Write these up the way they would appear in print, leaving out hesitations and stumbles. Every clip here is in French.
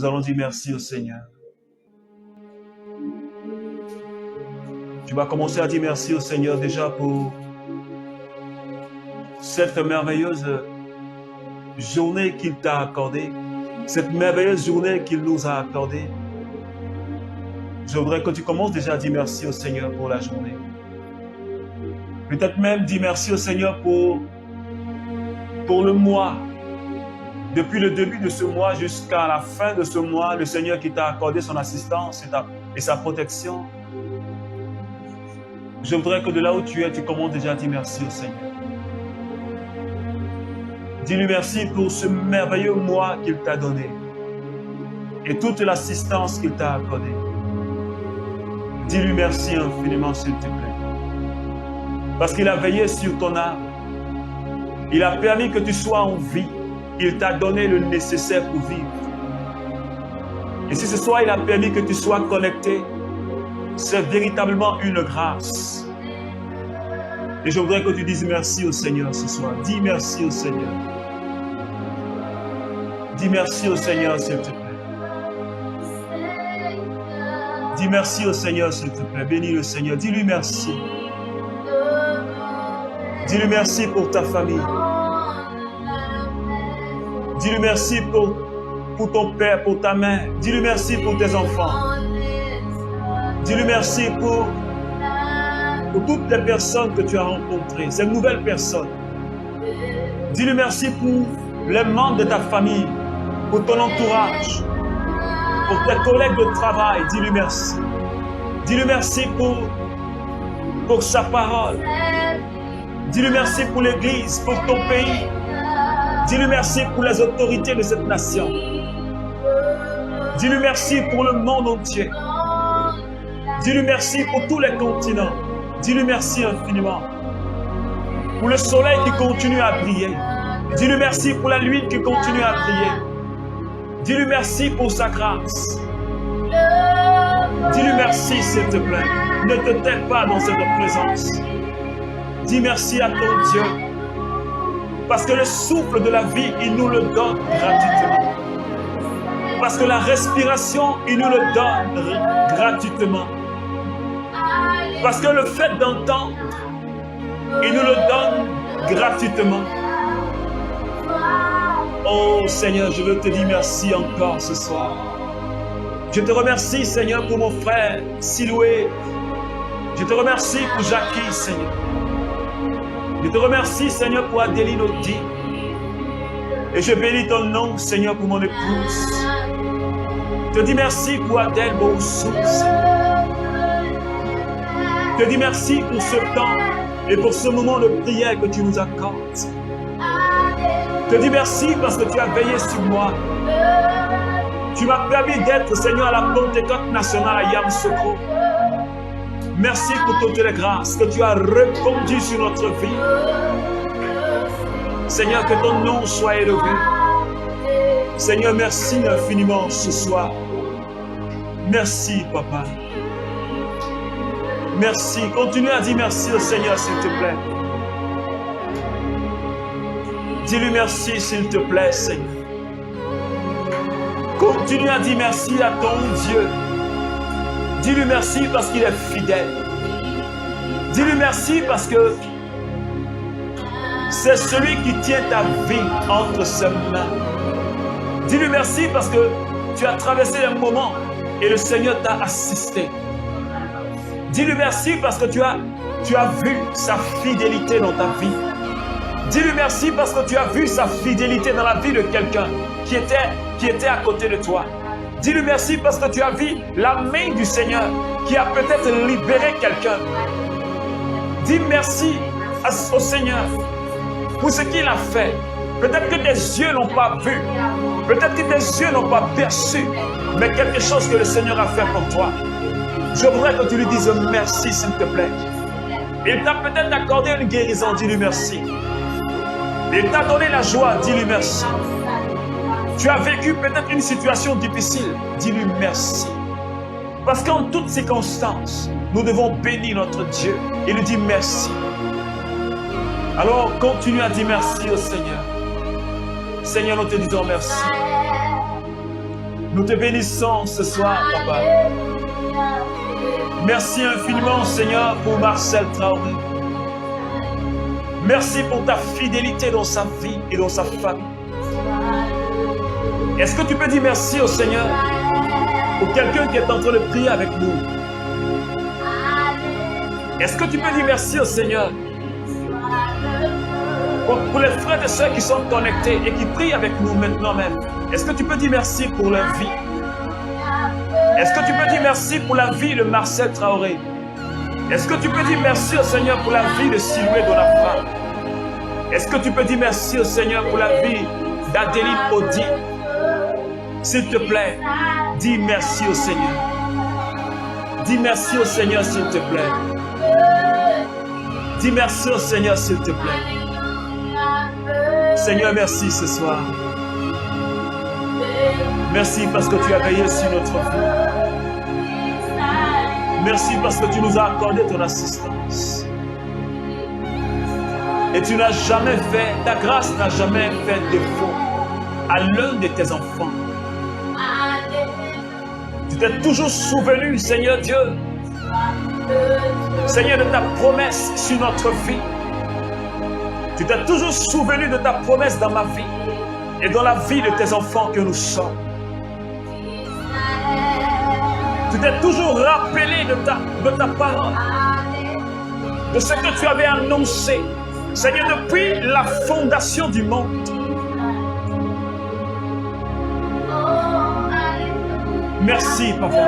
Nous allons dire merci au Seigneur. Tu vas commencer à dire merci au Seigneur déjà pour cette merveilleuse journée qu'il t'a accordée, cette merveilleuse journée qu'il nous a accordée. Je voudrais que tu commences déjà à dire merci au Seigneur pour la journée. Peut-être même dire merci au Seigneur pour le mois. Depuis le début de ce mois jusqu'à la fin de ce mois, le Seigneur qui t'a accordé son assistance et sa protection. Je voudrais que de là où tu es, tu commences déjà à dire merci au Seigneur. Dis-lui merci pour ce merveilleux mois qu'il t'a donné et toute l'assistance qu'il t'a accordée. Dis-lui merci infiniment, s'il te plaît. Parce qu'il a veillé sur ton âme. Il a permis que tu sois en vie. Il t'a donné le nécessaire pour vivre. Et si ce soir, il a permis que tu sois connecté, c'est véritablement une grâce. Et je voudrais que tu dises merci au Seigneur ce soir. Dis merci au Seigneur. Dis merci au Seigneur, s'il te plaît. Dis merci au Seigneur, s'il te plaît. Bénis le Seigneur. Dis-lui merci. Dis-lui merci pour ta famille. Dis-lui merci pour ton père, pour ta mère. Dis-lui merci pour tes enfants. Dis-lui merci pour toutes les personnes que tu as rencontrées, ces nouvelles personnes. Dis-lui merci pour les membres de ta famille, pour ton entourage, pour tes collègues de travail. Dis-lui merci. Dis-lui merci pour sa parole. Dis-lui merci pour l'Église, pour ton pays. Dis-lui merci pour les autorités de cette nation. Dis-lui merci pour le monde entier. Dis-lui merci pour tous les continents. Dis-lui merci infiniment. Pour le soleil qui continue à briller. Dis-lui merci pour la lune qui continue à briller. Dis-lui merci pour sa grâce. Dis-lui merci, s'il te plaît. Ne te tais pas dans cette présence. Dis merci à ton Dieu. Parce que le souffle de la vie, il nous le donne gratuitement. Parce que la respiration, il nous le donne gratuitement. Parce que le fait d'entendre, il nous le donne gratuitement. Oh Seigneur, je veux te dire merci encore ce soir. Je te remercie, Seigneur, pour mon frère Siloué. Je te remercie pour Jackie, Seigneur. Je te remercie, Seigneur, pour Adéline Odi. Et je bénis ton nom, Seigneur, pour mon épouse. Je te dis merci pour Adèle Boussou, Seigneur. Je te dis merci pour ce temps et pour ce moment de prière que tu nous accordes. Je te dis merci parce que tu as veillé sur moi. Tu m'as permis d'être, Seigneur, à la Pentecôte nationale à Yamoussoukro. Merci pour toutes les grâces que tu as répandues sur notre vie. Seigneur, que ton nom soit élevé. Seigneur, merci infiniment ce soir. Merci, Papa. Merci. Continue à dire merci au Seigneur, s'il te plaît. Dis-lui merci, s'il te plaît, Seigneur. Continue à dire merci à ton Dieu. Dis-lui merci parce qu'il est fidèle. Dis-lui merci parce que c'est celui qui tient ta vie entre ses mains. Dis-lui merci parce que tu as traversé un moment et le Seigneur t'a assisté. Dis-lui merci parce que tu as vu sa fidélité dans ta vie. Dis-lui merci parce que tu as vu sa fidélité dans la vie de quelqu'un qui était à côté de toi. Dis-lui merci parce que tu as vu la main du Seigneur qui a peut-être libéré quelqu'un. Dis merci au Seigneur pour ce qu'il a fait. Peut-être que tes yeux n'ont pas vu, peut-être que tes yeux n'ont pas perçu, mais quelque chose que le Seigneur a fait pour toi. Je voudrais que tu lui dises merci, s'il te plaît. Il t'a peut-être accordé une guérison, dis-lui merci. Il t'a donné la joie, dis-lui merci. Tu as vécu peut-être une situation difficile, dis-lui merci. Parce qu'en toutes circonstances, nous devons bénir notre Dieu et lui dire merci. Alors, continue à dire merci au Seigneur. Seigneur, nous te disons merci. Nous te bénissons ce soir, Papa. Merci infiniment, Seigneur, pour Marcel Traoré. Merci pour ta fidélité dans sa vie et dans sa famille. Est-ce que tu peux dire merci au Seigneur pour quelqu'un qui est en train de prier avec nous? Est-ce que tu peux dire merci au Seigneur pour les frères et sœurs qui sont connectés et qui prient avec nous maintenant même? Est-ce que tu peux dire merci pour leur vie? Est-ce que tu peux dire merci pour la vie de Marcel Traoré? Est-ce que tu peux dire merci au Seigneur pour la vie de Siloué Donafra? Est-ce que tu peux dire merci au Seigneur pour la vie d'Adéline Audi? S'il te plaît, dis merci au Seigneur. Dis merci au Seigneur, s'il te plaît. Dis merci au Seigneur, s'il te plaît. Seigneur, merci ce soir. Merci parce que tu as veillé sur notre vie. Merci parce que tu nous as accordé ton assistance. Et tu n'as jamais fait, ta grâce n'a jamais fait défaut à l'un de tes enfants. Tu t'es toujours souvenu, Seigneur Dieu, Seigneur, de ta promesse sur notre vie. Tu t'es toujours souvenu de ta promesse dans ma vie et dans la vie de tes enfants que nous sommes. Tu t'es toujours rappelé de ta parole, de ce que tu avais annoncé, Seigneur, depuis la fondation du monde. Merci, Papa.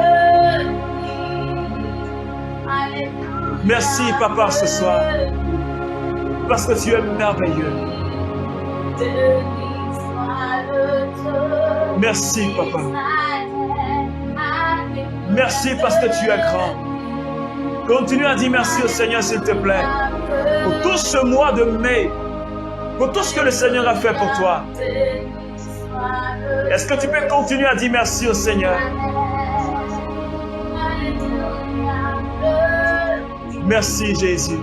Merci, Papa, ce soir, parce que tu es merveilleux. Merci, Papa. Merci parce que tu es grand. Continue à dire merci au Seigneur, s'il te plaît, pour tout ce mois de mai, pour tout ce que le Seigneur a fait pour toi. Est-ce que tu peux continuer à dire merci au Seigneur? Merci, Jésus.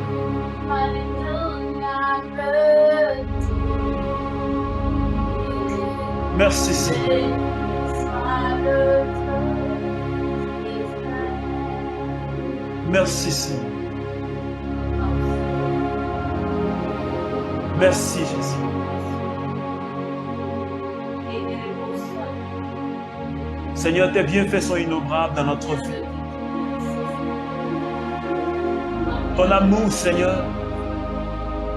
Merci, Seigneur. Merci, Seigneur. Merci, Jésus. Seigneur, tes bienfaits sont innombrables dans notre vie. Ton amour, Seigneur,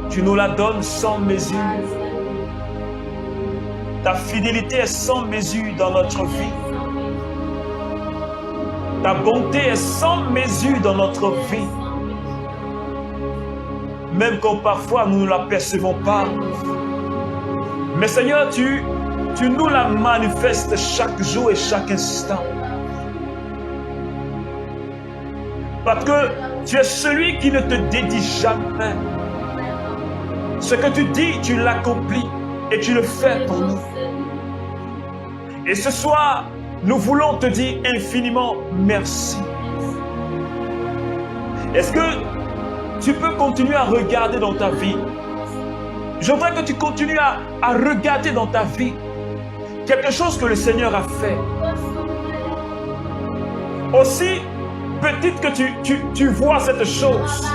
tu nous la donnes sans mesure. Ta fidélité est sans mesure dans notre vie. Ta bonté est sans mesure dans notre vie. Même quand parfois nous ne la percevons pas. Mais Seigneur, tu nous la manifestes chaque jour et chaque instant. Parce que tu es celui qui ne te dédie jamais. Ce que tu dis, tu l'accomplis et tu le fais pour nous. Et ce soir, nous voulons te dire infiniment merci. Est-ce que tu peux continuer à regarder dans ta vie? Je voudrais que tu continues à regarder dans ta vie quelque chose que le Seigneur a fait. Aussi petite que tu vois cette chose.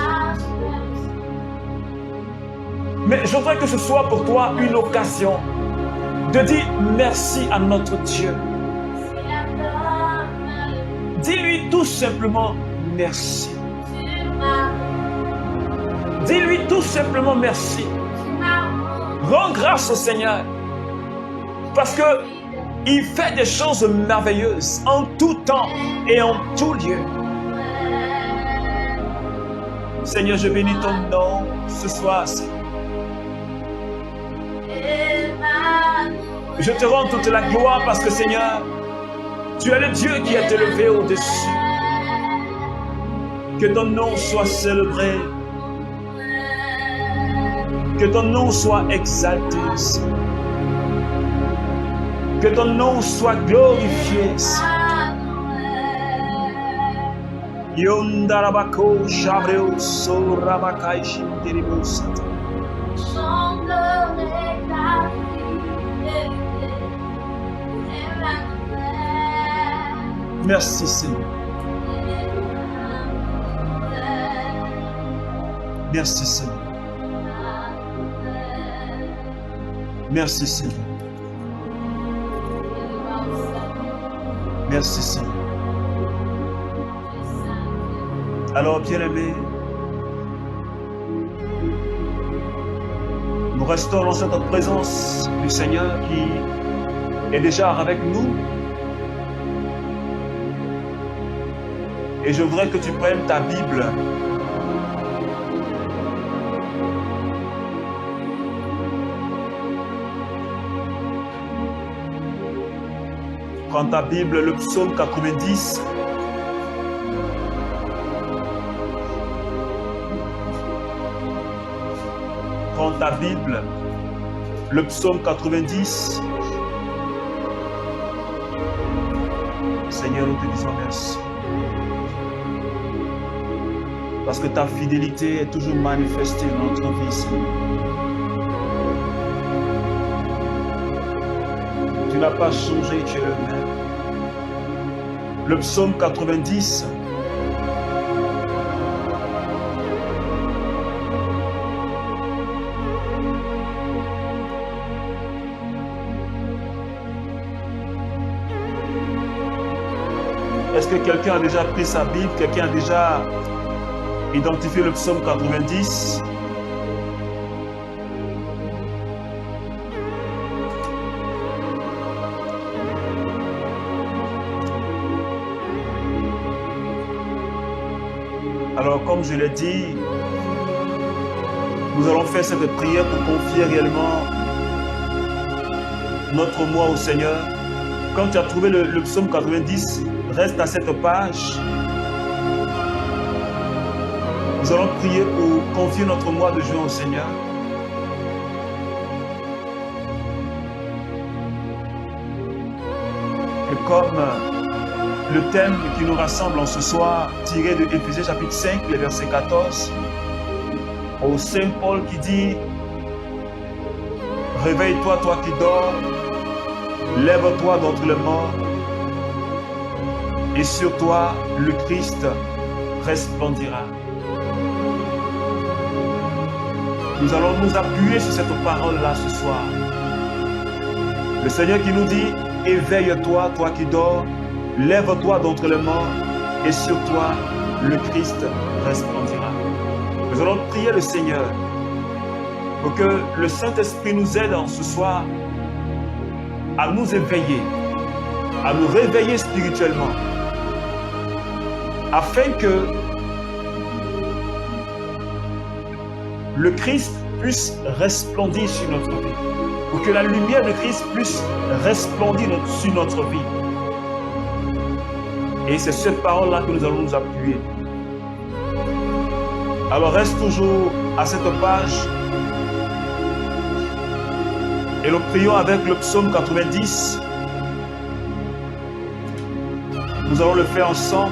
Mais je voudrais que ce soit pour toi une occasion de dire merci à notre Dieu. Dis-lui tout simplement merci. Dis-lui tout simplement merci. Rends grâce au Seigneur. Parce qu'il fait des choses merveilleuses en tout temps et en tout lieu. Seigneur, je bénis ton nom ce soir, Seigneur. Je te rends toute la gloire parce que, Seigneur, tu es le Dieu qui est élevé au-dessus. Que ton nom soit célébré. Que ton nom soit exalté, Seigneur. Que ton nom soit glorifié, Seigneur. Yondarabako Shabreo Sorabakai Shindiribus. Merci Seigneur. Merci Seigneur. Merci Seigneur. Merci Seigneur. Alors bien-aimés, nous restons dans cette présence du Seigneur qui est déjà avec nous. Et je voudrais que tu prennes ta Bible. Prends ta Bible, le psaume 90. Prends ta Bible, le psaume 90. Seigneur, nous te disons merci. Parce que ta fidélité est toujours manifestée dans notre vie, Seigneur. Tu n'as pas changé, tu es le même. Le psaume 90. Est-ce que quelqu'un a déjà pris sa Bible? Quelqu'un a déjà identifié le psaume 90? Alors, comme je l'ai dit, nous allons faire cette prière pour confier réellement notre moi au Seigneur. Quand tu as trouvé le psaume 90, reste à cette page. Nous allons prier pour confier notre moi de joie au Seigneur. Et comme le thème qui nous rassemble en ce soir, tiré de Éphésiens chapitre 5, le verset 14, au Saint Paul qui dit « Réveille-toi, toi qui dors, lève-toi d'entre les morts, et sur toi le Christ resplendira. » Nous allons nous appuyer sur cette parole-là ce soir. Le Seigneur qui nous dit « Éveille-toi, toi qui dors, lève-toi d'entre les morts, et sur toi le Christ resplendira. » Nous allons prier le Seigneur pour que le Saint-Esprit nous aide en ce soir à nous éveiller, à nous réveiller spirituellement, afin que le Christ puisse resplendir sur notre vie, pour que la lumière de Christ puisse resplendir sur notre vie. Et c'est cette parole-là que nous allons nous appuyer. Alors reste toujours à cette page et nous prions avec le psaume 90. Nous allons le faire ensemble.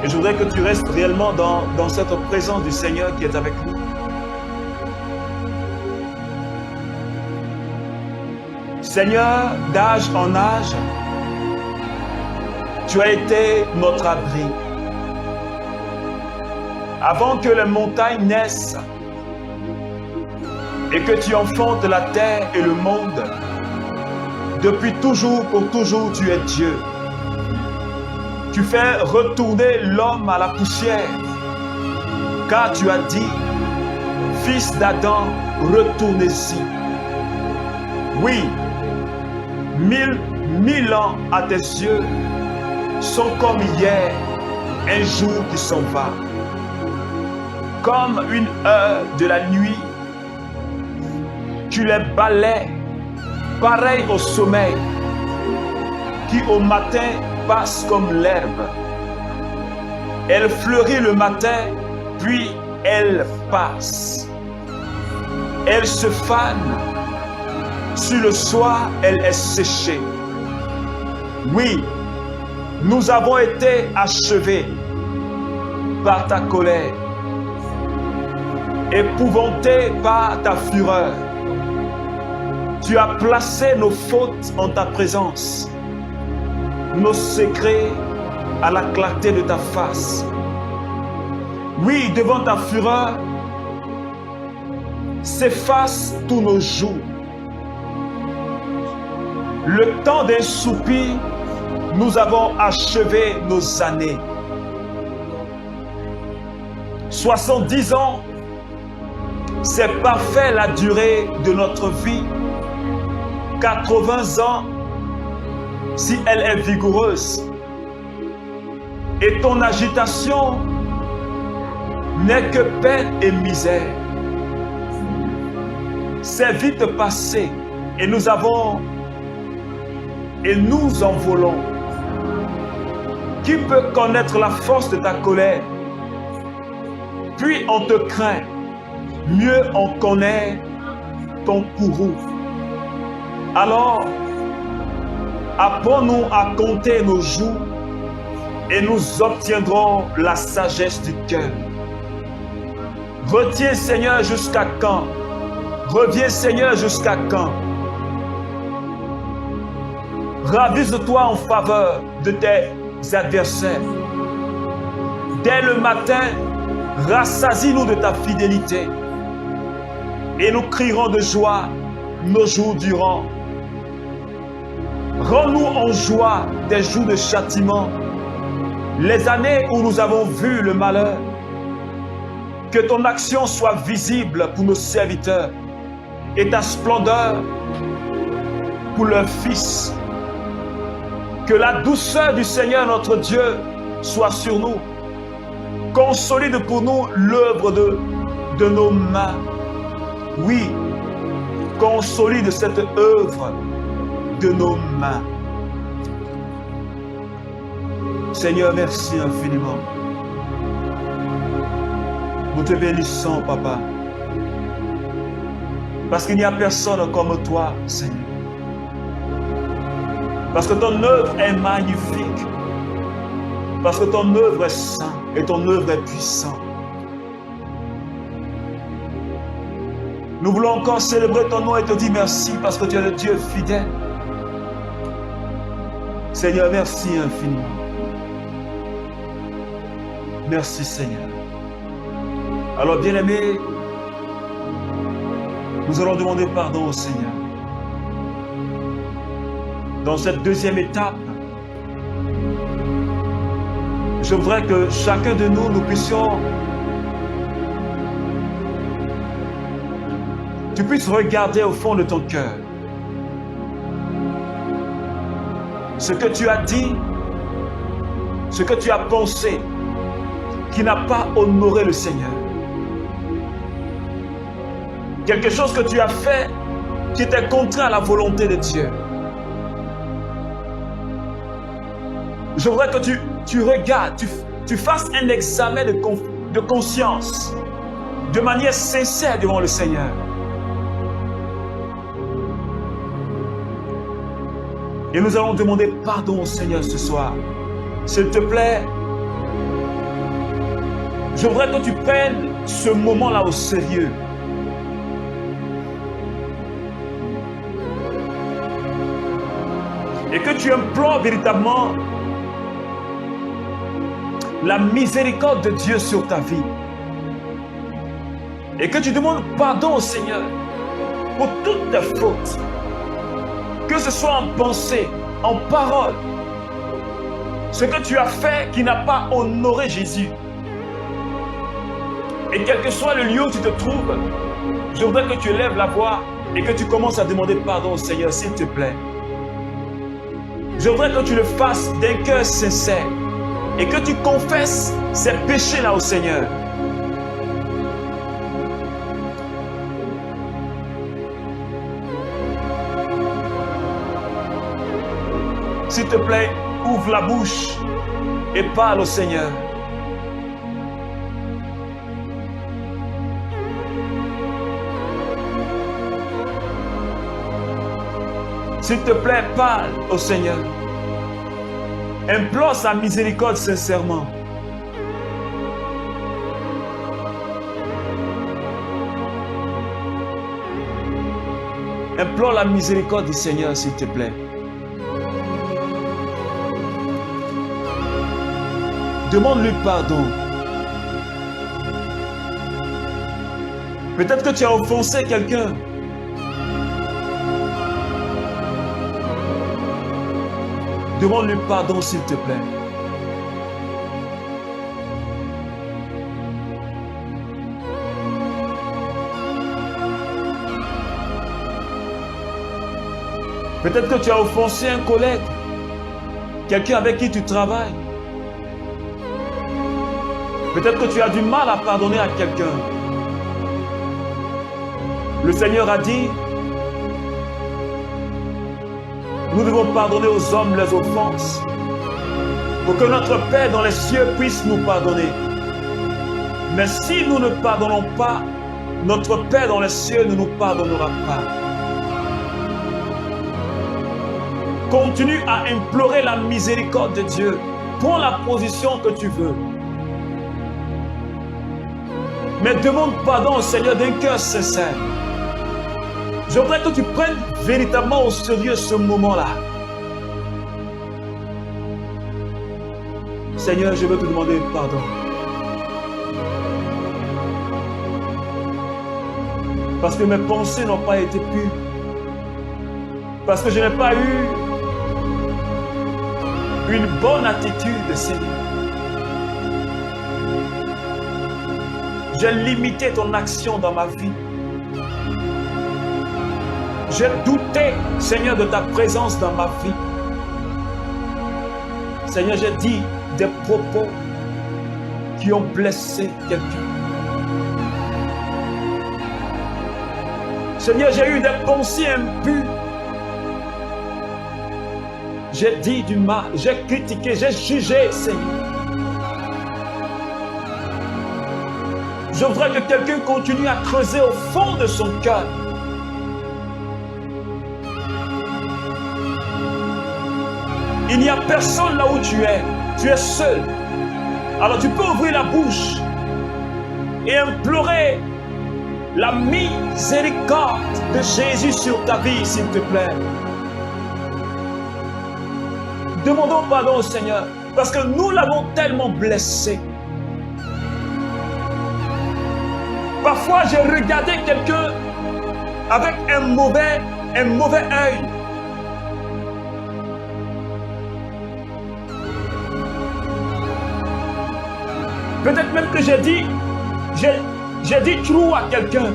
Et je voudrais que tu restes réellement dans cette présence du Seigneur qui est avec nous. Seigneur, d'âge en âge, tu as été notre abri. Avant que les montagnes naissent et que tu enfantes la terre et le monde, depuis toujours pour toujours, tu es Dieu. Tu fais retourner l'homme à la poussière, car tu as dit, fils d'Adam, retournez-y. Oui, 1000 ans à tes yeux sont comme hier, un jour qui s'en va. Comme une heure de la nuit, tu les balais, pareil au sommeil, qui au matin passe comme l'herbe. Elle fleurit le matin, puis elle passe. Elle se fane, sur le soir, elle est séchée. Oui, nous avons été achevés par ta colère, épouvantés par ta fureur. Tu as placé nos fautes en ta présence. nos secrets à la clarté de ta face. Oui, devant ta fureur, s'effacent tous nos jours. Le temps d'un soupir, nous avons achevé nos années. 70 ans, c'est parfait la durée de notre vie. 80 ans, si elle est vigoureuse. Et ton agitation n'est que peine et misère. C'est vite passé et nous envolons. Qui peut connaître la force de ta colère? Puis on te craint, mieux on connaît ton courroux. Alors, apprends-nous à compter nos jours et nous obtiendrons la sagesse du cœur. Retiens, Seigneur, jusqu'à quand? Reviens, Seigneur, jusqu'à quand? Ravise-toi en faveur de tes adversaires. Dès le matin, rassasie-nous de ta fidélité et nous crierons de joie nos jours durant. Rends-nous en joie des jours de châtiment, les années où nous avons vu le malheur. Que ton action soit visible pour nos serviteurs et ta splendeur pour leurs fils. Que la douceur du Seigneur notre Dieu soit sur nous. Consolide pour nous l'œuvre de nos mains. Oui, consolide cette œuvre de nos mains. Seigneur, merci infiniment. Nous te bénissons, Papa. Parce qu'il n'y a personne comme toi, Seigneur. Parce que ton œuvre est magnifique. Parce que ton œuvre est sainte et ton œuvre est puissante. Nous voulons encore célébrer ton nom et te dire merci parce que tu es le Dieu fidèle. Seigneur, merci infiniment. Merci, Seigneur. Alors, bien-aimés, nous allons demander pardon au Seigneur. Dans cette deuxième étape, je voudrais que chacun de nous puissions, tu puisses regarder au fond de ton cœur ce que tu as dit, ce que tu as pensé, qui n'a pas honoré le Seigneur. Quelque chose que tu as fait qui était contraire à la volonté de Dieu. Je voudrais que tu regardes, tu fasses un examen de conscience de manière sincère devant le Seigneur. Et nous allons demander pardon au Seigneur ce soir. S'il te plaît, je voudrais que tu prennes ce moment-là au sérieux. Et que tu implores véritablement la miséricorde de Dieu sur ta vie. Et que tu demandes pardon au Seigneur pour toutes tes fautes. Que ce soit en pensée, en parole. Ce que tu as fait qui n'a pas honoré Jésus. Et quel que soit le lieu où tu te trouves, je voudrais que tu élèves la voix et que tu commences à demander pardon au Seigneur, s'il te plaît. Je voudrais que tu le fasses d'un cœur sincère et que tu confesses ces péchés-là au Seigneur. S'il te plaît, ouvre la bouche et parle au Seigneur. S'il te plaît, parle au Seigneur. Implore sa miséricorde sincèrement. Implore la miséricorde du Seigneur, s'il te plaît. Demande-lui pardon. Peut-être que tu as offensé quelqu'un. Demande-lui pardon, s'il te plaît. Peut-être que tu as offensé un collègue, quelqu'un avec qui tu travailles. Peut-être que tu as du mal à pardonner à quelqu'un. Le Seigneur a dit, nous devons pardonner aux hommes leurs offenses pour que notre Père dans les cieux puisse nous pardonner. Mais si nous ne pardonnons pas, notre Père dans les cieux ne nous pardonnera pas. Continue à implorer la miséricorde de Dieu. Prends la position que tu veux. Mais demande pardon au Seigneur d'un cœur sincère. Je voudrais que tu prennes véritablement au sérieux ce moment-là. Seigneur, je veux te demander pardon. Parce que mes pensées n'ont pas été pures. Parce que je n'ai pas eu une bonne attitude, Seigneur. J'ai limité ton action dans ma vie. J'ai douté, Seigneur, de ta présence dans ma vie. Seigneur, j'ai dit des propos qui ont blessé quelqu'un. Seigneur, j'ai eu des pensées impures. J'ai dit du mal, j'ai critiqué, j'ai jugé, Seigneur. Je voudrais que quelqu'un continue à creuser au fond de son cœur. Il n'y a personne là où tu es seul. Alors tu peux ouvrir la bouche et implorer la miséricorde de Jésus sur ta vie, s'il te plaît. Demandons pardon au Seigneur, parce que nous l'avons tellement blessé. Parfois, j'ai regardé quelqu'un avec un mauvais œil. Peut-être même que j'ai dit trou à quelqu'un.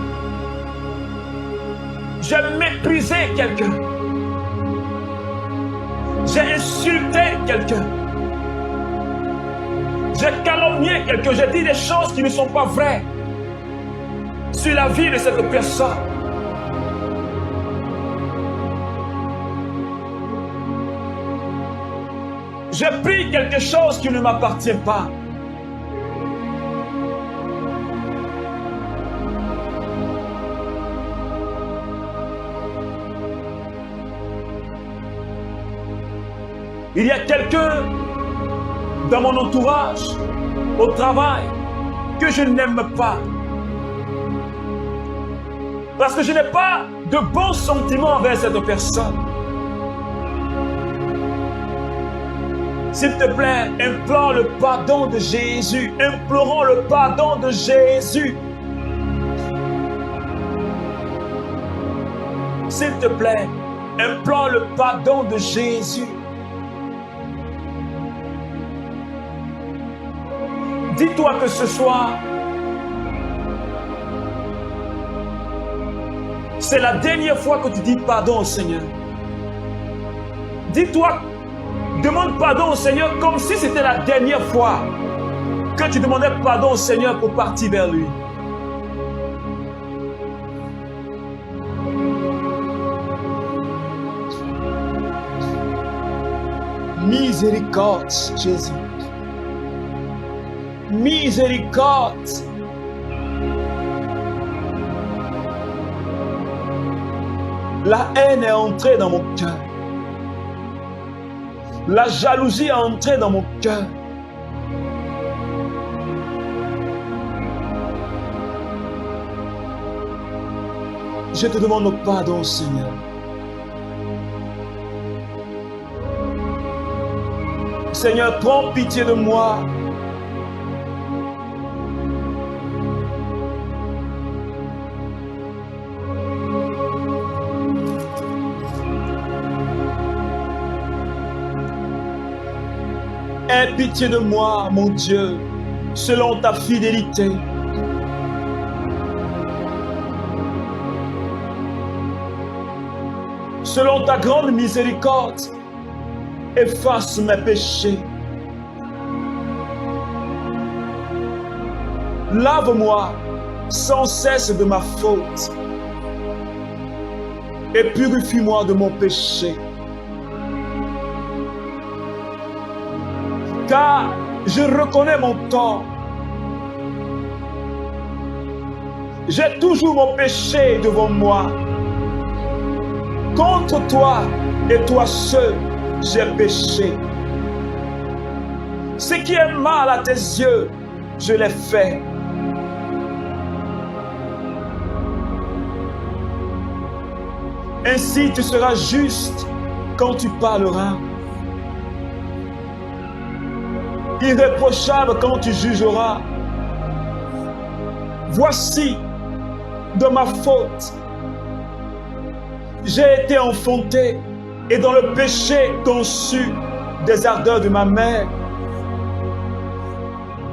J'ai méprisé quelqu'un. J'ai insulté quelqu'un. J'ai calomnié quelqu'un. J'ai dit des choses qui ne sont pas vraies sur la vie de cette personne. J'ai pris quelque chose qui ne m'appartient pas. Il y a quelqu'un dans mon entourage, au travail, que je n'aime pas. Parce que je n'ai pas de bons sentiments envers cette personne. S'il te plaît, implore le pardon de Jésus. Implorons le pardon de Jésus. S'il te plaît, implore le pardon de Jésus. Dis-toi que ce soir, c'est la dernière fois que tu dis pardon au Seigneur. Dis-toi, demande pardon au Seigneur comme si c'était la dernière fois que tu demandais pardon au Seigneur pour partir vers lui. Miséricorde, Jésus. Miséricorde. La haine est entrée dans mon cœur. La jalousie est entrée dans mon cœur. Je te demande pardon, Seigneur. Seigneur, prends pitié de moi. Aie pitié de moi, mon Dieu, selon ta fidélité. Selon ta grande miséricorde, efface mes péchés. Lave-moi sans cesse de ma faute et purifie-moi de mon péché. Car je reconnais mon tort. J'ai toujours mon péché devant moi. Contre toi et toi seul, j'ai péché. Ce qui est mal à tes yeux, je l'ai fait. Ainsi tu seras juste quand tu parleras, irréprochable quand tu jugeras. Voici, de ma faute, j'ai été enfanté et dans le péché conçu des ardeurs de ma mère.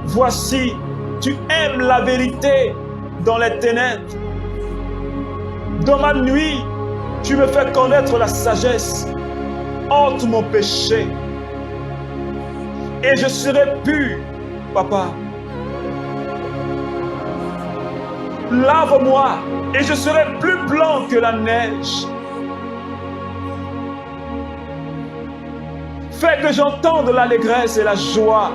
Voici, tu aimes la vérité dans les ténèbres. Dans ma nuit, tu me fais connaître la sagesse. Ôte mon péché et je serai pur, papa. Lave-moi et je serai plus blanc que la neige. Fais que j'entende l'allégresse et la joie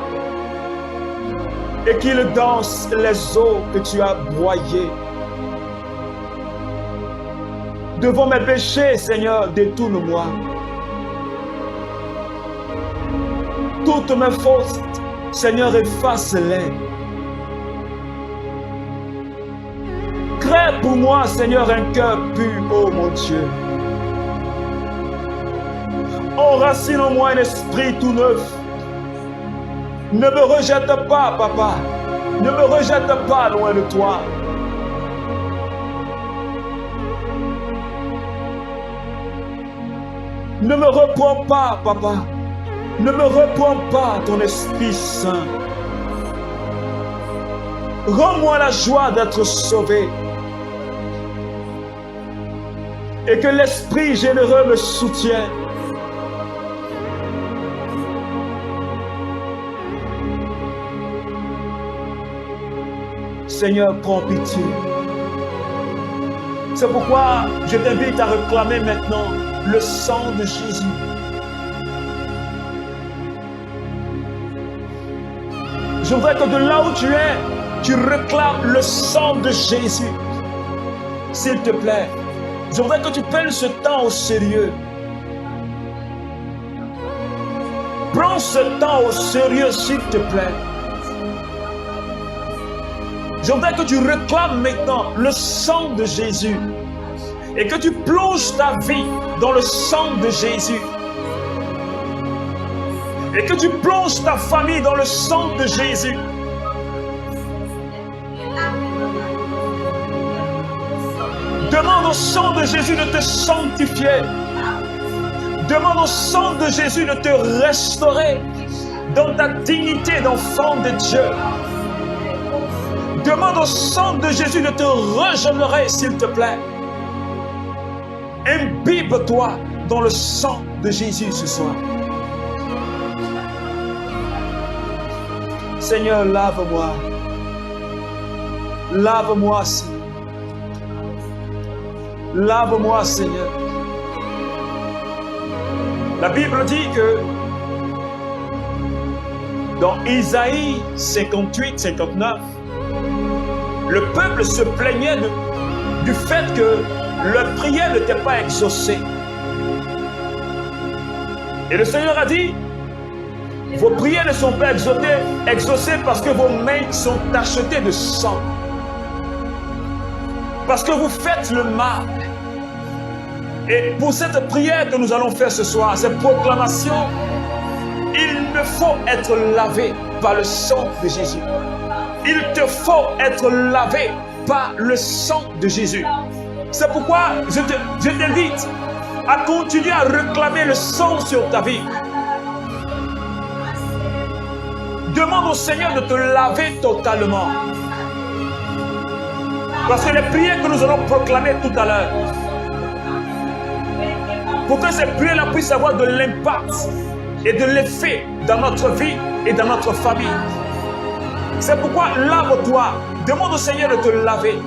et qu'il danse les eaux que tu as broyées. Devant mes péchés, Seigneur, détourne-moi. Toutes mes fautes, Seigneur, efface-les. Crée pour moi, Seigneur, un cœur pur, ô mon Dieu. Enracine en moi un esprit tout neuf. Ne me rejette pas, papa. Ne me rejette pas loin de toi. Ne me reprends pas, papa. Ne me reprends pas, ton Esprit Saint. Rends-moi la joie d'être sauvé. Et que l'Esprit généreux me soutienne. Seigneur, prends pitié. C'est pourquoi je t'invite à réclamer maintenant le sang de Jésus. Je voudrais que de là où tu es, tu réclames le sang de Jésus. S'il te plaît, je voudrais que tu prennes ce temps au sérieux. Prends ce temps au sérieux, s'il te plaît. Je voudrais que tu réclames maintenant le sang de Jésus et que tu plonges ta vie dans le sang de Jésus et que tu plonges ta famille dans le sang de Jésus. Demande au sang de Jésus de te sanctifier. Demande au sang de Jésus de te restaurer dans ta dignité d'enfant de Dieu. Demande au sang de Jésus de te régénérer, s'il te plaît. Imbibe-toi dans le sang de Jésus ce soir. Seigneur, lave-moi. Lave-moi, Seigneur. Lave-moi, Seigneur. La Bible dit que dans Isaïe 58, 59, le peuple se plaignait du fait que leur prière n'était pas exaucée. Et le Seigneur a dit, vos prières ne sont pas exaucées parce que vos mains sont tachetées de sang. Parce que vous faites le mal. Et pour cette prière que nous allons faire ce soir, cette proclamation, il me faut être lavé par le sang de Jésus. Il te faut être lavé par le sang de Jésus. C'est pourquoi je t'invite à continuer à réclamer le sang sur ta vie. Demande au Seigneur de te laver totalement. Parce que les prières que nous allons proclamer tout à l'heure, pour que ces prières-là puissent avoir de l'impact et de l'effet dans notre vie et dans notre famille. C'est pourquoi lave-toi. Demande au Seigneur de te laver.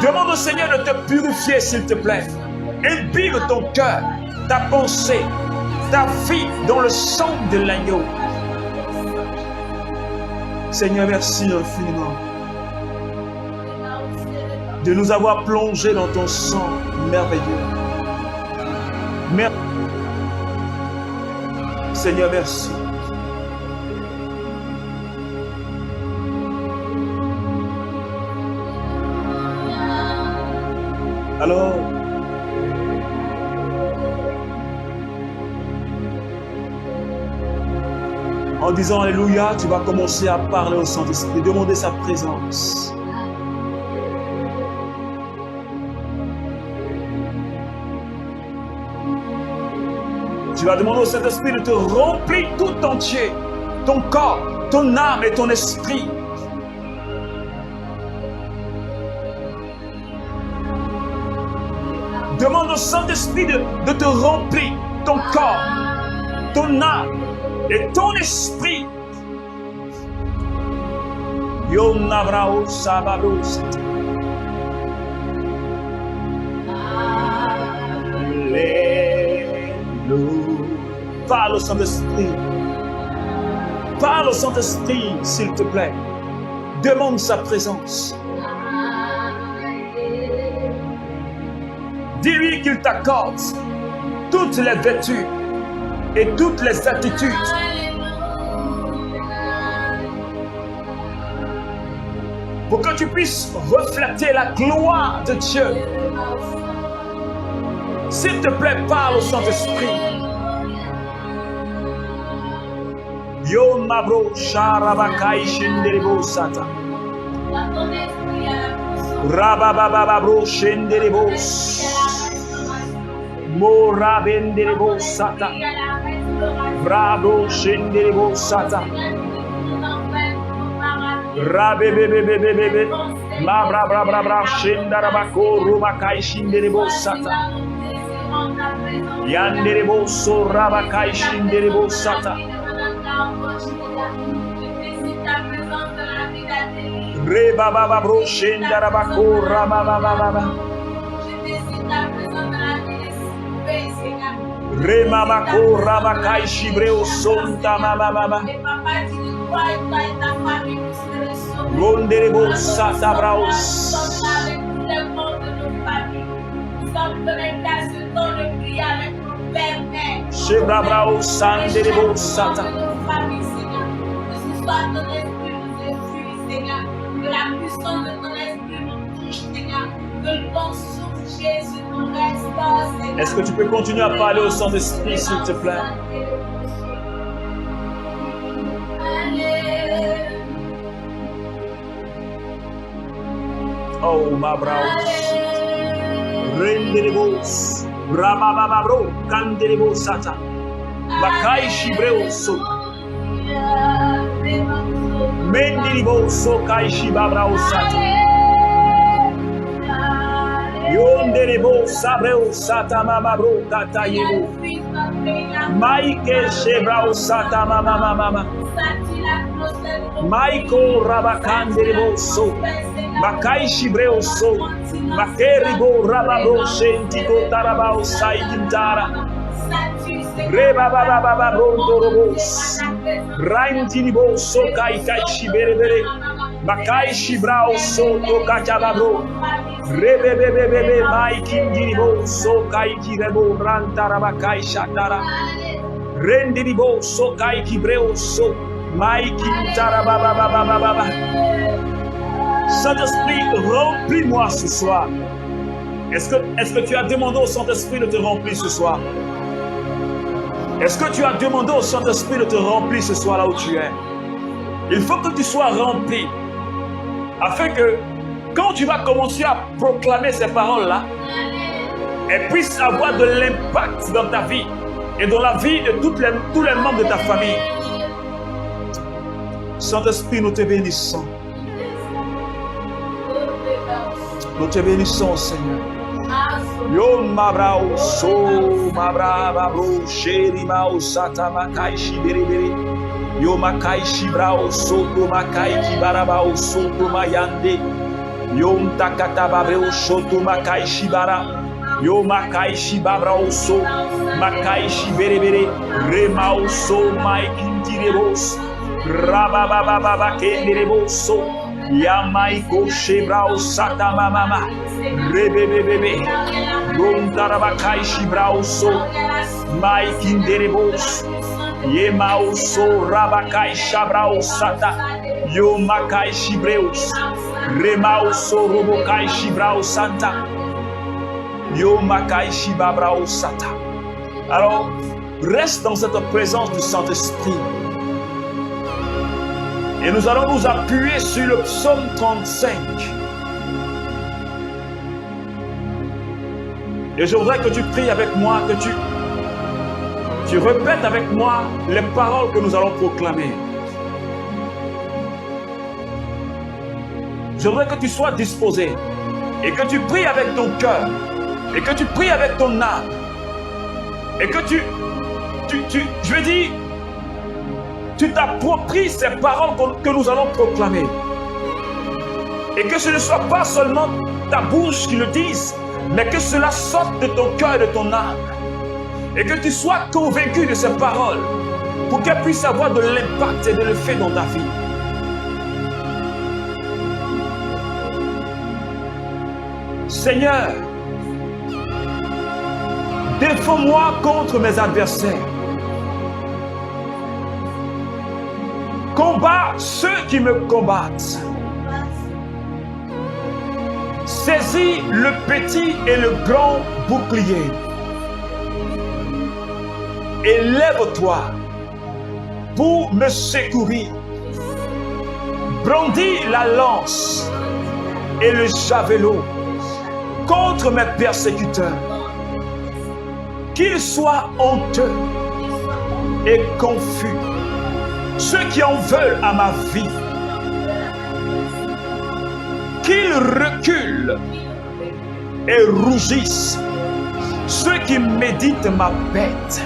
Demande au Seigneur de te purifier, s'il te plaît. Imbibe ton cœur, ta pensée, ta vie dans le sang de l'agneau. Seigneur, merci infiniment de nous avoir plongés dans ton sang merveilleux. Seigneur, merci. Alors, en disant Alléluia, tu vas commencer à parler au Saint-Esprit, demander sa présence. Tu vas demander au Saint-Esprit de te remplir tout entier, ton corps, ton âme et ton esprit. Demande au Saint-Esprit de te remplir ton corps, ton âme et ton esprit. Yonabrao Sabados. Parle au Saint-Esprit. Parle au Saint-Esprit, s'il te plaît. Demande sa présence. Dis-lui qu'il t'accorde toutes les vertus et toutes les attitudes pour que tu puisses refléter la gloire de Dieu. S'il te plaît, parle au Saint-Esprit. Yo mabro sharabakai shinderebo sata. Rababababro shinderebo. Morabenderebo sata. Bravo shinderebo sata. Rabebebebebebe. Mabra bra bra bra shindarabako rumakai shinderebo sata. Yanderebo so rabakai shinderebo sata. Reba baba bro shindarabako rababababa. Remamako rabakai shibreo sonta mama. Ronderebo sata braos. Shebra brao sanderebo sata. Que la puissance de ton esprit nous touche, Seigneur. Que ton souffle, Jésus, nous restaure, Seigneur. Est-ce que tu peux continuer à parler au Saint-Esprit, s'il te plaît? Oh, ma bravo. Rendelebos. Rababababro. Candelebos sata. Bakai shibreo so. Mendiribo so kai shibabra osata. Yonderebo sabreo sata mama bro kata yebo. Maike shebra osata mama. Maiko rabakanderebo so. Makai shibreo so. Makeribo rababro shentiko tarabao sai gintara. Reba baba baba rondorobos. Raintinibo so kai kai shiberebere. Makai shibrao so to kachababro. Rebebebebebe mai kindiribo so kai kirebo rantarabakai shatara. Rendiribo so kai kibreo so. Mai kintara baba baba baba. Saint-Esprit, remplis-moi ce soir. Est-ce que tu as demandé au Saint-Esprit de te remplir ce soir? Est-ce que tu as demandé au Saint-Esprit de te remplir ce soir là où tu es? Il faut que tu sois rempli afin que quand tu vas commencer à proclamer ces paroles-là, elles puissent avoir de l'impact dans ta vie et dans la vie de tous les membres de ta famille. Saint-Esprit, nous te bénissons. Nous te bénissons, Seigneur. Yo mabrao so mabrao sheri mao sata makai shibere. Yo makai shibrao soto makai kibarabao soto mayande. Yo mtakata babreo soto makai shibara. Yo makai shibabrao so makai shibere remao so mai kindirebos. Rababababa kendereboso. Yamaiko shebrao sata mama. Rebebebebe. Rondarabakay shibrauso. Maikinderebos. Yemauso rabakay shabrao sata. Yomakay shibreus. Remauso robokay shibrao santa. Yomakay shibabrao sata. Alors, reste dans cette présence du Saint-Esprit. Et nous allons nous appuyer sur le psaume 35. Et je voudrais que tu pries avec moi, que tu répètes avec moi les paroles que nous allons proclamer. Je voudrais que tu sois disposé et que tu pries avec ton cœur et que tu pries avec ton âme et que je veux dire, tu t'appropries ces paroles que nous allons proclamer. Et que ce ne soit pas seulement ta bouche qui le dise, mais que cela sorte de ton cœur et de ton âme. Et que tu sois convaincu de ces paroles pour qu'elles puissent avoir de l'impact et de l'effet dans ta vie. Seigneur, défends-moi contre mes adversaires. Combat ceux qui me combattent. Saisis le petit et le grand bouclier. Et lève-toi pour me secourir. Brandis la lance et le javelot contre mes persécuteurs. Qu'ils soient honteux et confus, ceux qui en veulent à ma vie. Qu'ils reculent et rougissent, ceux qui méditent ma bête.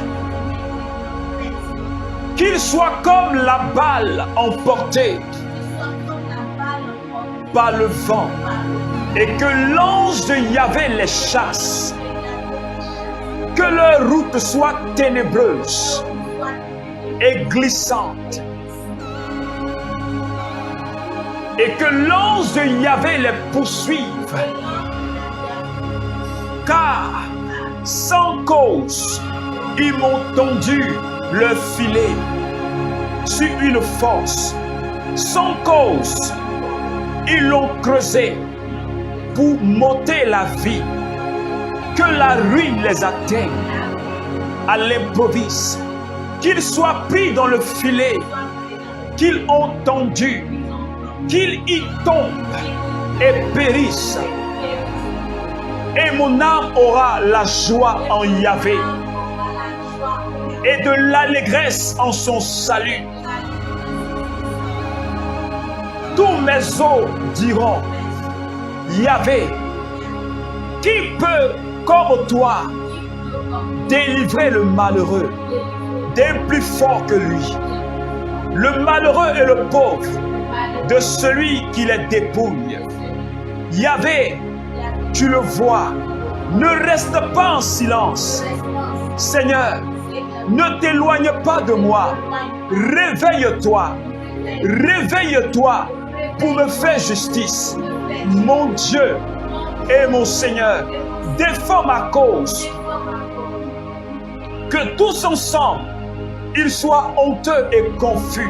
Qu'ils soient comme la balle emportée par le vent, et que l'ange de Yahvé les chasse. Que leur route soit ténébreuse et glissante, et que l'ange de Yahvé les poursuive. Car sans cause, ils m'ont tendu le filet sur une force. Sans cause, ils l'ont creusé pour m'ôter la vie. Que la ruine les atteigne à l'improviste. Qu'ils soient pris dans le filet qu'ils ont tendu, qu'ils y tombent et périssent. Et mon âme aura la joie en Yahvé et de l'allégresse en son salut. Tous mes os diront: Yahvé, qui peut, comme toi, délivrer le malheureux d'un plus fort que lui? Le malheureux et le pauvre de celui qui les dépouille. Yahvé, tu le vois, ne reste pas en silence. Seigneur, ne t'éloigne pas de moi. Réveille-toi. Réveille-toi pour me faire justice. Mon Dieu et mon Seigneur, défends ma cause. Que tous ensemble, ils soient honteux et confus.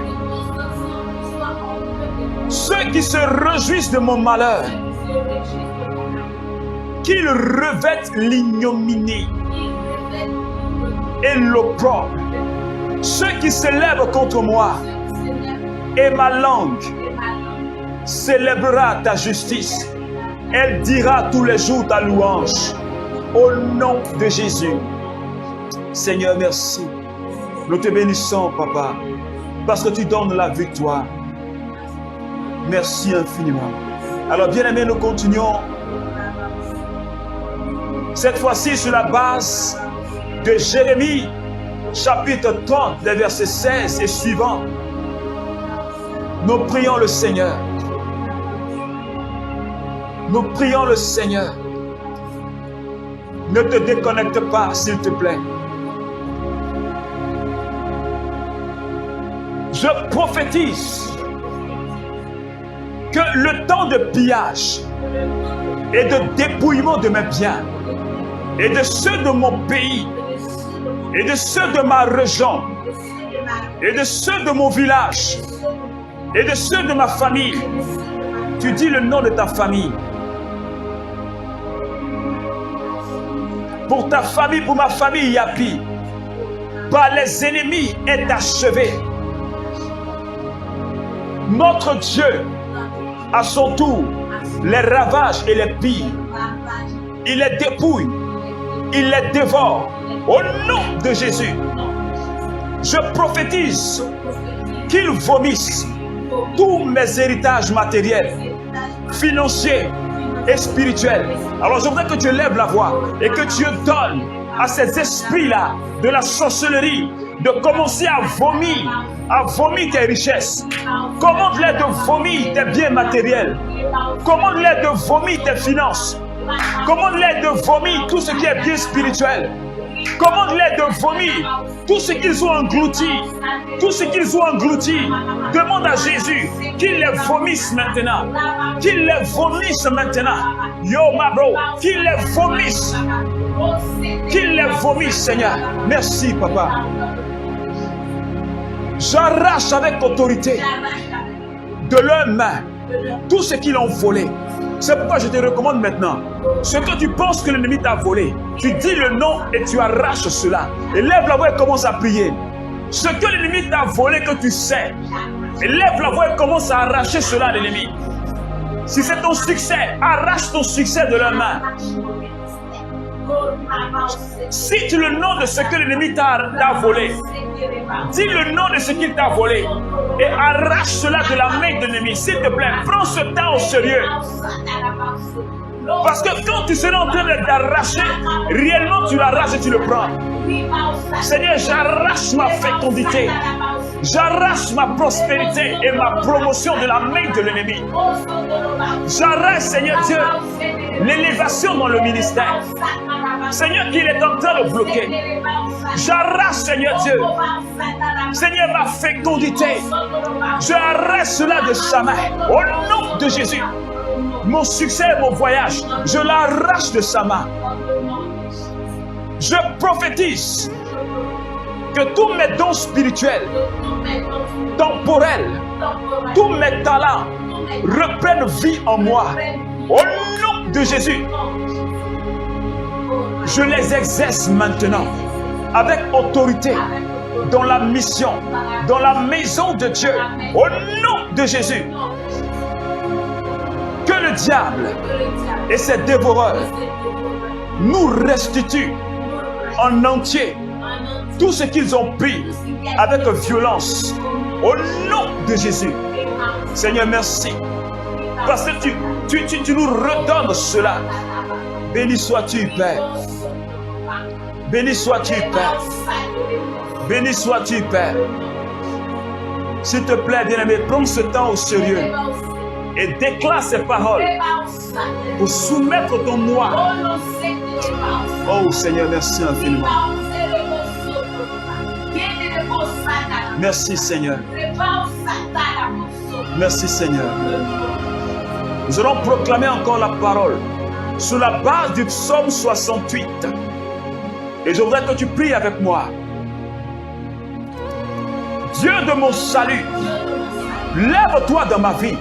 Ceux qui se réjouissent de mon malheur, qu'ils revêtent l'ignominie et l'opprobre. Ceux qui se lèvent contre moi, et ma langue célébrera ta justice. Elle dira tous les jours ta louange. Au nom de Jésus. Seigneur, merci. Nous te bénissons, Papa, parce que tu donnes la victoire. Merci infiniment. Alors, bien-aimés, nous continuons. Cette fois-ci, sur la base de Jérémie, chapitre 30, les versets 16 et suivants. Nous prions le Seigneur. Nous prions le Seigneur. Ne te déconnecte pas, s'il te plaît. Je prophétise que le temps de pillage et de dépouillement de mes biens et de ceux de mon pays et de ceux de ma région et de ceux de mon village et de ceux de ma famille, tu dis le nom de ta famille. Pour ta famille, pour ma famille, Yapi, par les ennemis est achevé. Notre Dieu, à son tour, les ravage et les pille. Il les dépouille, il les dévore. Au nom de Jésus, je prophétise qu'ils vomissent tous mes héritages matériels, financiers et spirituels. Alors je voudrais que Dieu lève la voix et que Dieu donne à ces esprits-là de la sorcellerie de commencer à vomir tes richesses. Commande-les de vomir tes biens matériels. Commande-les de vomir tes finances. Commande-les de vomir tout ce qui est bien spirituel. Commande-les de vomir tout ce qu'ils ont englouti. Tout ce qu'ils ont englouti. Demande à Jésus qu'il les vomisse maintenant. Qu'il les vomisse maintenant. Yo, ma bro. Qu'il les vomisse. Qu'il les vomisse, Seigneur. Merci, Papa. J'arrache avec autorité de leurs mains tout ce qu'ils ont volé. C'est pourquoi je te recommande maintenant, ce que tu penses que l'ennemi t'a volé, tu dis le nom et tu arraches cela. Et lève la voix et commence à prier. Ce que l'ennemi t'a volé, que tu sais, et lève la voix et commence à arracher cela à l'ennemi. Si c'est ton succès, arrache ton succès de leurs mains. Cite le nom de ce que l'ennemi t'a volé. Dis le nom de ce qu'il t'a volé et arrache cela de la main de l'ennemi. S'il te plaît, prends ce temps au sérieux. Parce que quand tu seras en train d'arracher, réellement tu l'arraches et tu le prends. Seigneur, j'arrache ma fécondité. J'arrache ma prospérité et ma promotion de la main de l'ennemi. J'arrache, Seigneur Dieu, l'élévation dans le ministère. Seigneur, qu'il est en train de bloquer. J'arrache, Seigneur Dieu, Seigneur, ma fécondité. J'arrache cela de sa main. Au nom de Jésus. Mon succès et mon voyage, je l'arrache de sa main. Je prophétise que tous mes dons spirituels, temporels, tous mes talents reprennent vie en moi. Au nom de Jésus, je les exerce maintenant avec autorité dans la mission, dans la maison de Dieu. Au nom de Jésus, que le diable et ses dévoreurs nous restituent en entier tout ce qu'ils ont pris avec violence. Au nom de Jésus. Seigneur, merci. Parce que tu nous redonnes cela. Béni sois-tu, Père. Béni sois-tu, Père. Béni sois-tu, Père. S'il te plaît, bien-aimé, prends ce temps au sérieux et déclare ces paroles pour soumettre ton moi. Oh Seigneur, merci infiniment. Merci Seigneur. Merci Seigneur. Nous allons proclamer encore la parole sur la base du psaume 68. Et je voudrais que tu pries avec moi. Dieu de mon salut, lève-toi dans ma vie.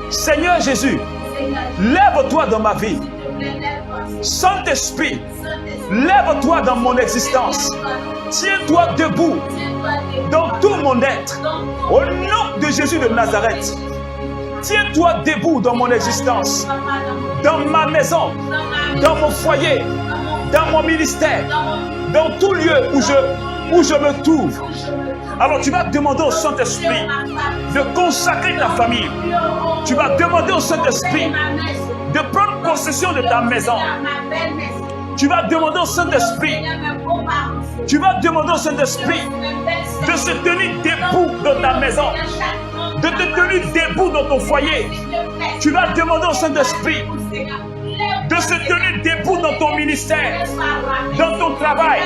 Seigneur Jésus, lève-toi dans ma vie. Saint-Esprit, lève-toi dans mon existence. Tiens-toi debout dans tout mon être. Au nom de Jésus de Nazareth, tiens-toi debout dans mon existence, dans ma maison, dans mon foyer, dans mon ministère, dans tout lieu où où je me trouve. Alors tu vas demander au Saint-Esprit de consacrer ta famille. Tu vas demander au Saint-Esprit de prendre possession de ta maison. Tu vas demander au Saint-Esprit. Tu vas demander au Saint-Esprit de se tenir debout dans ta maison, de te tenir debout dans ton foyer. Tu vas demander au Saint-Esprit de se tenir debout dans ton ministère, dans ton travail.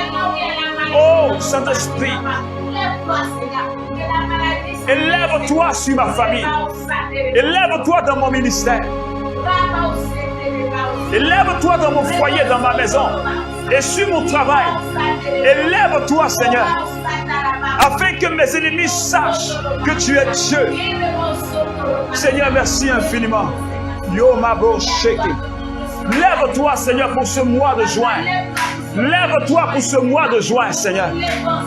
Oh Saint-Esprit, élève-toi sur ma famille. Élève-toi dans mon ministère. Élève-toi dans mon foyer, dans ma maison et sur mon travail. Élève-toi, Seigneur, afin que mes ennemis sachent que tu es Dieu. Seigneur, merci infiniment. Yo mabo sheke. Lève-toi, Seigneur, pour ce mois de juin. Lève-toi pour ce mois de juin, Seigneur.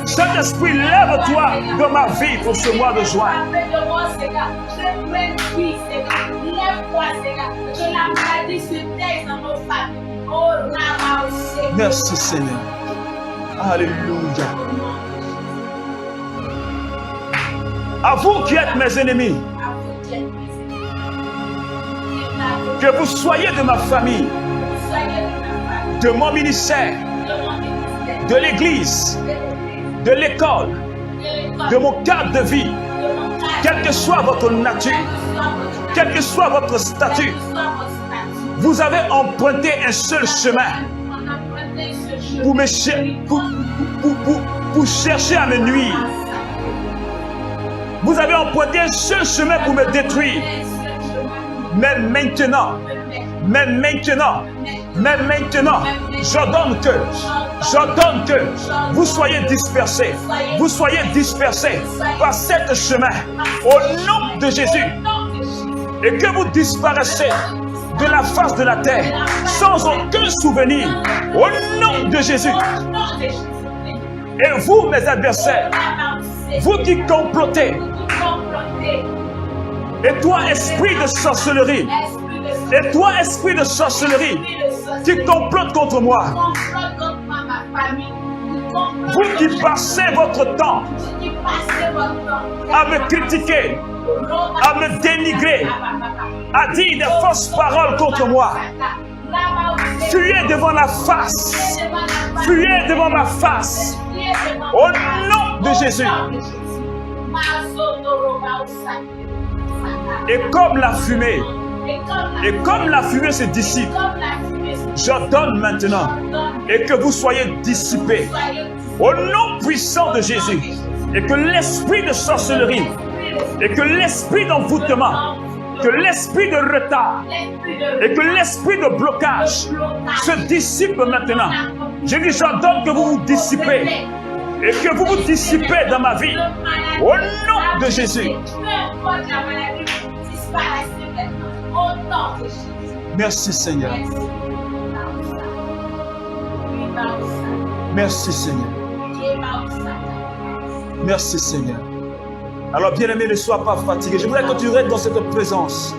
Saint-Esprit, lève-toi dans ma vie pour ce mois de juin. Merci, Seigneur. Alléluia. À vous qui êtes mes ennemis, que vous soyez de ma famille, de mon ministère, de l'église, de l'école, de mon cadre de vie, quelle que soit votre nature, quel que soit votre statut, vous avez emprunté un seul chemin pour chercher à me nuire. Vous avez emprunté un seul chemin pour me détruire. Mais maintenant, j'ordonne que vous soyez dispersés. Vous soyez dispersés par cet chemin au nom de Jésus. Et que vous disparaissez de la face de la terre sans aucun souvenir au nom de Jésus. Et vous, mes adversaires, vous qui complotez, et toi, esprit de sorcellerie, qui complote contre moi, vous qui passez votre temps à me critiquer, à me dénigrer, à dire des fausses paroles contre moi, fuyez devant la face, fuyez devant ma face, au nom de Jésus. Et comme la fumée se dissipe, j'ordonne maintenant et que vous soyez dissipés au nom puissant de Jésus, et que l'esprit de sorcellerie, et que l'esprit d'envoûtement, que l'esprit de retard, et que l'esprit de blocage se dissipe maintenant. Je dis, j'ordonne que vous vous dissipez, et que vous vous dissipez dans ma vie au nom de Jésus. Merci Seigneur. Merci Seigneur. Merci Seigneur. Alors bien-aimé, ne sois pas fatigué. Je voudrais que tu restes dans cette présence.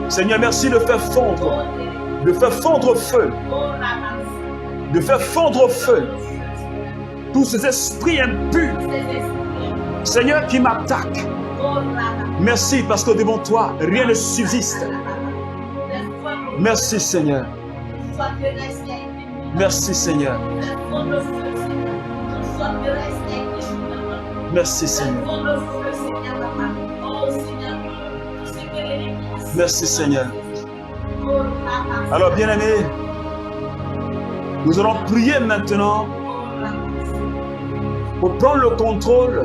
Seigneur, merci de faire fondre au feu, de faire fondre au feu tous ces esprits impurs, Seigneur, qui m'attaquent. Merci parce que devant toi, rien ne subsiste. Merci Seigneur. Merci Seigneur. Merci Seigneur. Merci Seigneur. Alors bien-aimés, nous allons prier maintenant pour prendre le contrôle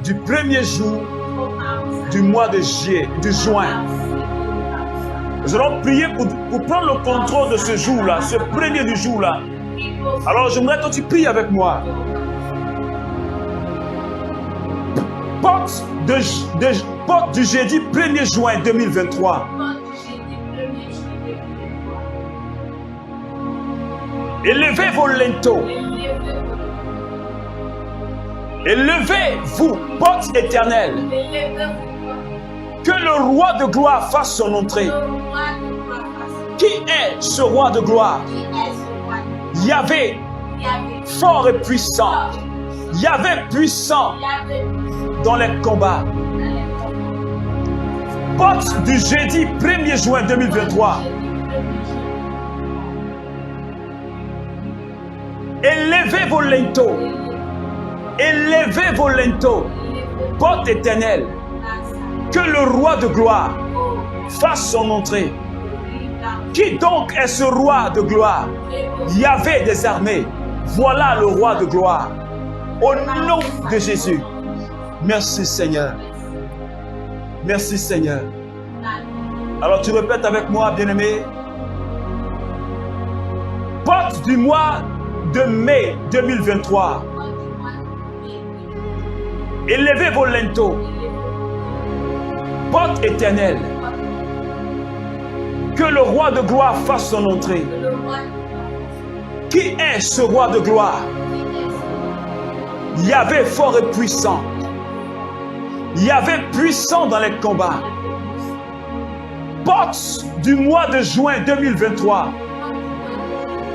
du premier jour du mois de juin. Nous allons prier pour prendre le contrôle de ce jour-là, ce premier du jour-là. Alors j'aimerais que tu pries avec moi. Porte du jeudi 1er juin 2023. Élevez vos linteaux. Élevez-vous, porte éternelle. Que le roi de gloire fasse son entrée. Qui est ce roi de gloire? Yahvé, fort et puissant. Yahvé puissant dans les combats. Porte du jeudi 1er juin 2023. Élevez vos linteaux. Élevez vos linteaux. Porte éternelle. Que le roi de gloire fasse son entrée. Qui donc est ce roi de gloire? Yahvé des armées. Voilà le roi de gloire. Au nom de Jésus. Merci Seigneur. Merci Seigneur. Alors tu répètes avec moi, bien-aimé. Porte du mois de mai 2023. Élevez vos linteaux. Porte éternelle. Que le roi de gloire fasse son entrée. Qui est ce roi de gloire? Yahvé fort et puissant. Yahvé puissant dans les combats. Porte du mois de juin 2023.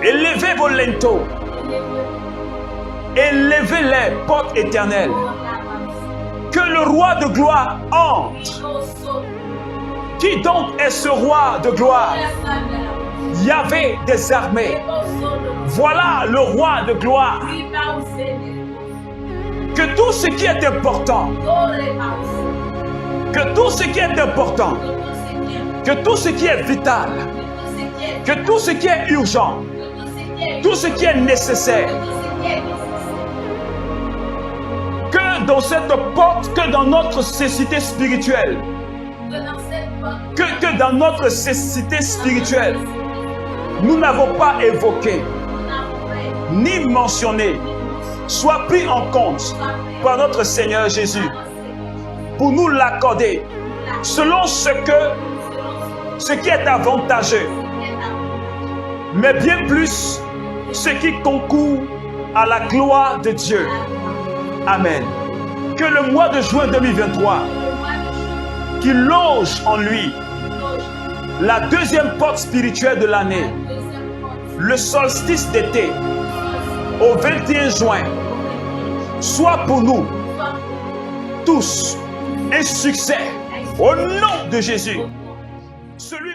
Élevez vos linteaux. Élevez-les, porte éternelle. Que le roi de gloire entre. Qui donc est ce roi de gloire? Yahvé des armées. Voilà le roi de gloire. Que tout ce qui est important, que tout ce qui est important, que tout ce qui est vital, que tout ce qui est urgent, tout ce qui est nécessaire, que dans cette porte, que dans notre cécité spirituelle, que dans notre cécité spirituelle, nous n'avons pas évoqué, ni mentionné, soit pris en compte par notre Seigneur Jésus, pour nous l'accorder, selon ce qui est avantageux, mais bien plus ce qui concourt à la gloire de Dieu. Amen. Que le mois de juin 2023, qui loge en lui la deuxième porte spirituelle de l'année, le solstice d'été, au 21 juin, soit pour nous tous un succès au nom de Jésus. Celui